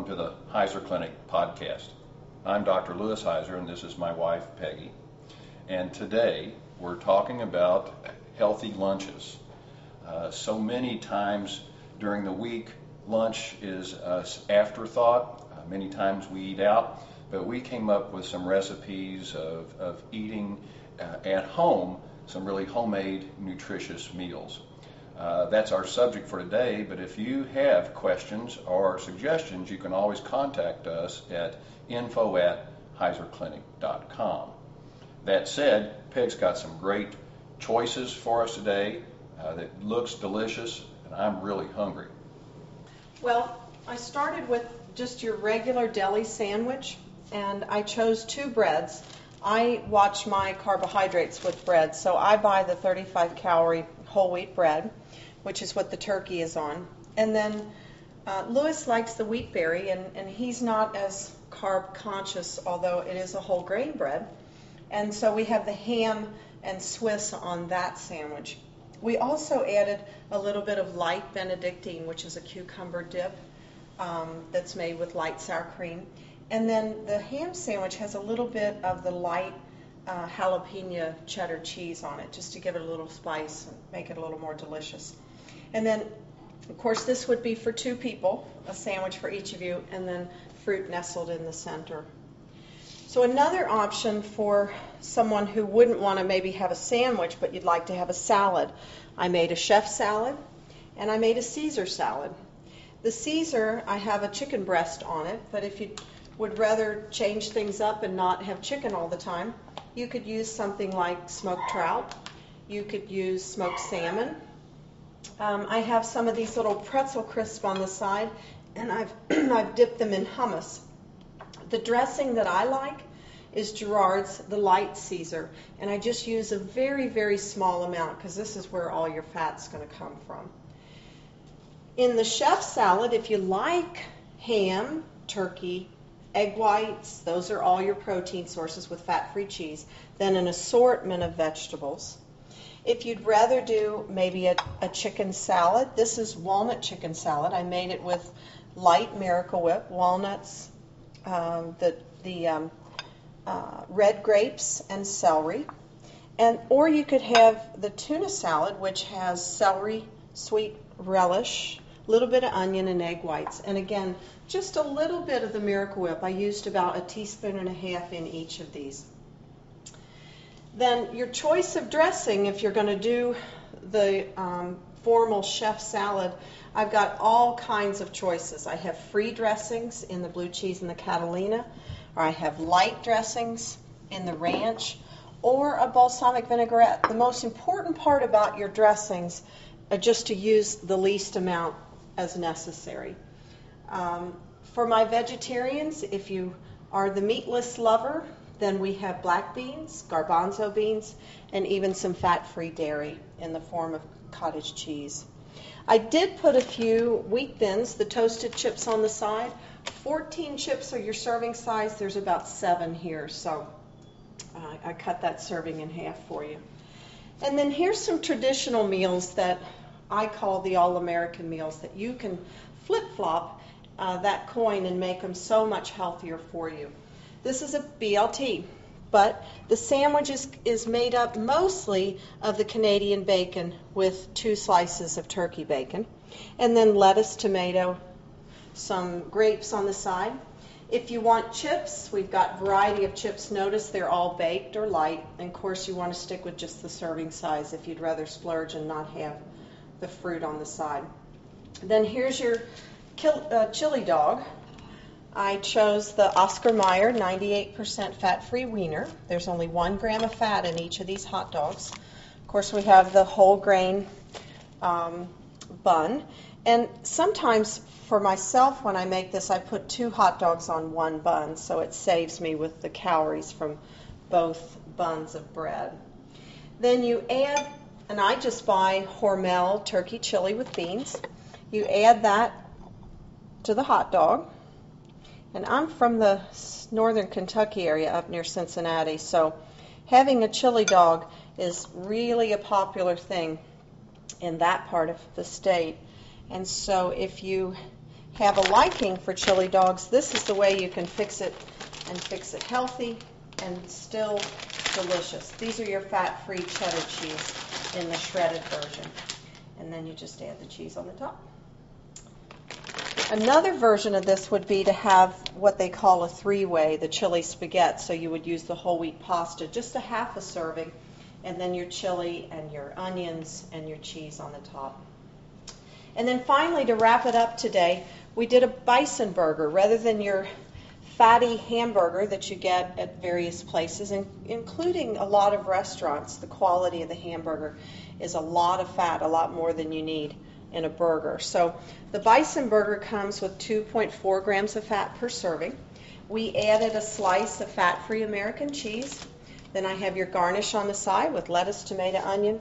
welcome to the Heuser Clinic podcast. I'm Dr. Louis Heuser, and this is my wife, Peggy. And today we're talking about healthy lunches. So many times during the week, lunch is an afterthought. Many times we eat out, but we came up with some recipes of eating at home some really homemade, nutritious meals. That's our subject for today, but if you have questions or suggestions, you can always contact us at info@heuserclinic.com. That said, Peg's got some great choices for us today that looks delicious, and I'm really hungry. Well, I started with just your regular deli sandwich, and I chose two breads. I watch my carbohydrates with bread, so I buy the 35-calorie whole wheat bread, which is what the turkey is on. And then Louis likes the wheat berry, and he's not as carb conscious, although it is a whole grain bread. And so we have the ham and Swiss on that sandwich. We also added a little bit of light Benedictine, which is a cucumber dip that's made with light sour cream. And then the ham sandwich has a little bit of the light jalapeno cheddar cheese on it, just to give it a little spice and make it a little more delicious. And then, of course, this would be for two people, a sandwich for each of you, and then fruit nestled in the center. So another option for someone who wouldn't want to maybe have a sandwich, but you'd like to have a salad, I made a chef salad, and I made a Caesar salad. The Caesar, I have a chicken breast on it, but if you would rather change things up and not have chicken all the time, you could use something like smoked trout. You could use smoked salmon. I have some of these little pretzel crisps on the side, and I've dipped them in hummus. The dressing that I like is Gerard's, the light Caesar, and I just use a very, very small amount because this is where all your fat's going to come from. In the chef salad, if you like ham, turkey, egg whites, those are all your protein sources with fat-free cheese, then an assortment of vegetables. If you'd rather do maybe a chicken salad, this is walnut chicken salad. I made it with light Miracle Whip, walnuts, red grapes, and celery. Or you could have the tuna salad, which has celery, sweet relish, a little bit of onion, and egg whites. And again, just a little bit of the Miracle Whip. I used about 1.5 teaspoons in each of these. Then your choice of dressing, if you're going to do the formal chef salad, I've got all kinds of choices. I have free dressings in the blue cheese and the Catalina, or I have light dressings in the ranch, or a balsamic vinaigrette. The most important part about your dressings are just to use the least amount as necessary. For my vegetarians, if you are the meatless lover, then we have black beans, garbanzo beans, and even some fat-free dairy in the form of cottage cheese. I did put a few wheat thins, the toasted chips on the side. 14 chips are your serving size. There's about 7 here, so I cut that serving in half for you. And then here's some traditional meals that I call the all-American meals that you can flip-flop that coin and make them so much healthier for you. This is a BLT, but the sandwich is made up mostly of the Canadian bacon with 2 slices of turkey bacon, and then lettuce, tomato, some grapes on the side. If you want chips, we've got a variety of chips. Notice they're all baked or light, and of course you want to stick with just the serving size if you'd rather splurge and not have the fruit on the side. Then here's your chili dog. I chose the Oscar Mayer 98% fat-free wiener. There's only 1 gram of fat in each of these hot dogs. Of course, we have the whole grain bun. And sometimes for myself, when I make this, I put 2 hot dogs on 1 bun, so it saves me with the calories from both buns of bread. Then you add, and I just buy Hormel turkey chili with beans. You add that to the hot dog. And I'm from the northern Kentucky area up near Cincinnati, so having a chili dog is really a popular thing in that part of the state. And so if you have a liking for chili dogs, this is the way you can fix it and fix it healthy and still delicious. These are your fat-free cheddar cheese in the shredded version. And then you just add the cheese on the top. Another version of this would be to have what they call a three-way, the chili spaghetti. So you would use the whole wheat pasta, just a half a serving, and then your chili and your onions and your cheese on the top. And then finally, to wrap it up today, we did a bison burger rather than your fatty hamburger that you get at various places, including a lot of restaurants. The quality of the hamburger is a lot of fat, a lot more than you need in a burger. So the bison burger comes with 2.4 grams of fat per serving. We added a slice of fat-free American cheese. Then I have your garnish on the side with lettuce, tomato, onion.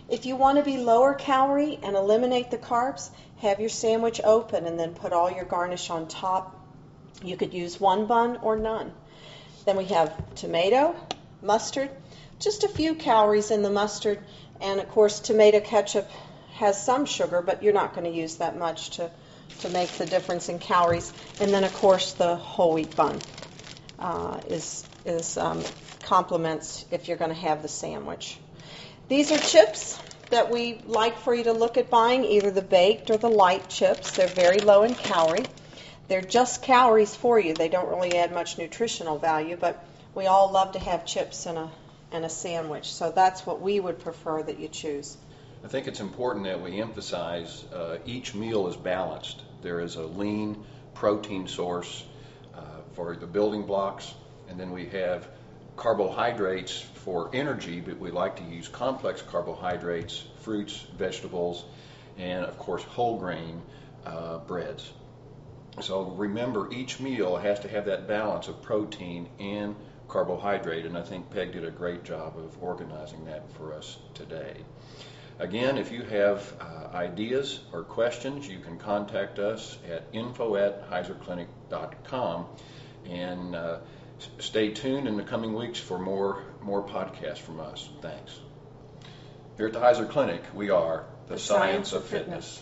If you want to be lower calorie and eliminate the carbs, have your sandwich open and then put all your garnish on top. You could use one bun or none. Then we have tomato, mustard, just a few calories in the mustard, and of course tomato ketchup has some sugar, but you're not going to use that much to make the difference in calories. And then of course the whole wheat bun is complements if you're going to have the sandwich. These are chips that we like for you to look at buying, either the baked or the light chips. They're very low in calorie. They're just calories for you. They don't really add much nutritional value, but we all love to have chips in a sandwich. So that's what we would prefer that you choose. I think it's important that we emphasize each meal is balanced. There is a lean protein source for the building blocks, and then we have carbohydrates for energy, but we like to use complex carbohydrates, fruits, vegetables, and of course whole grain breads. So remember, each meal has to have that balance of protein and carbohydrate, and I think Peg did a great job of organizing that for us today. Again, if you have ideas or questions, you can contact us at info@heuserclinic.com, and stay tuned in the coming weeks for more podcasts from us. Thanks. Here at the Heuser Clinic, we are the science of fitness.